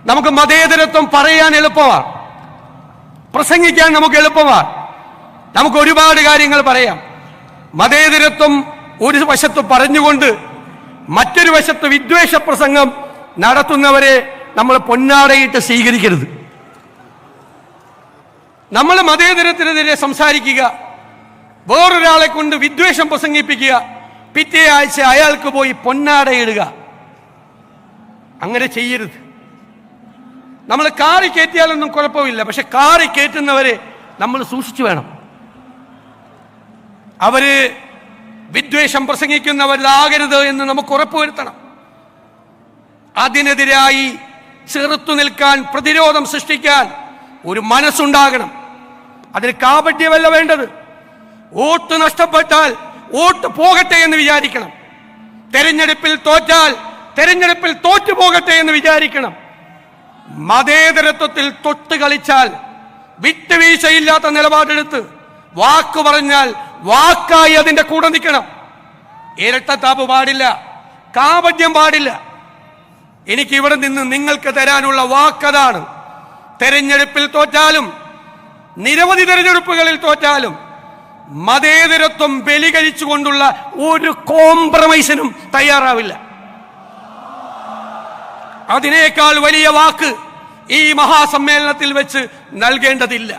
നമുക്ക് മതേതരത്വം പറയാൻ എളുപ്പമാണ്, പ്രസംഗിക്കാൻ നമുക്ക് എളുപ്പമാണ്, നമുക്ക് ഒരുപാട് കാര്യങ്ങൾ പറയാം. മതേതരത്വം ഒരു വശത്ത് പറഞ്ഞുകൊണ്ട് മറ്റൊരു വശത്ത് വിദ്വേഷ പ്രസംഗം നടത്തുന്നവരെ നമ്മൾ പൊന്നാടയിട്ട് സ്വീകരിക്കരുത്. നമ്മൾ മതേതരത്തിനെതിരെ സംസാരിക്കുക, വേറൊരാളെ കൊണ്ട് വിദ്വേഷം പ്രസംഗിപ്പിക്കുക, പിറ്റേ ആഴ്ച അയാൾക്ക് പോയി പൊന്നാടയിടുക, അങ്ങനെ ചെയ്യരുത്. നമ്മൾ കാറി കയറ്റിയാലൊന്നും കുഴപ്പമില്ല, പക്ഷെ കാറി കയറ്റുന്നവരെ നമ്മൾ സൂക്ഷിച്ചു വേണം. അവര് വിദ്വേഷം പ്രസംഗിക്കുന്നവരാകരുത് എന്ന് നമുക്ക് ഉറപ്പുവരുത്തണം. അതിനെതിരായി ചെറുത്തു നിൽക്കാൻ, പ്രതിരോധം സൃഷ്ടിക്കാൻ ഒരു മനസ്സുണ്ടാകണം. അതിന് കാപട്യമല്ല വേണ്ടത്. വോട്ട് നഷ്ടപ്പെട്ടാൽ വോട്ട് പോകട്ടെ എന്ന് വിചാരിക്കണം. തെരഞ്ഞെടുപ്പിൽ തോറ്റാൽ തെരഞ്ഞെടുപ്പിൽ തോറ്റു പോകട്ടെ എന്ന് വിചാരിക്കണം. മതേതരത്വത്തിൽ തൊട്ട് കളിച്ചാൽ, വിട്ടുവീഴ്ചയില്ലാത്ത നിലപാടെടുത്ത് വാക്ക് പറഞ്ഞാൽ വാക്കായി അതിന്റെ കൂടെ നിൽക്കണം. ഇരട്ടത്താപ്പ് പാടില്ല, കാപട്യം പാടില്ല. എനിക്ക് ഇവിടെ നിന്ന് നിങ്ങൾക്ക് തരാനുള്ള വാക്കതാണ്. തെരഞ്ഞെടുപ്പിൽ തോറ്റാലും നിരവധി തെരഞ്ഞെടുപ്പുകളിൽ തോറ്റാലും മതേതരത്വം ബലി കഴിച്ചുകൊണ്ടുള്ള ഒരു കോംപ്രമൈസിനും തയ്യാറാവില്ല. അതിനേക്കാൾ വലിയ വാക്ക് ഈ മഹാസമ്മേളനത്തിൽ വെച്ച് നൽകേണ്ടതില്ല.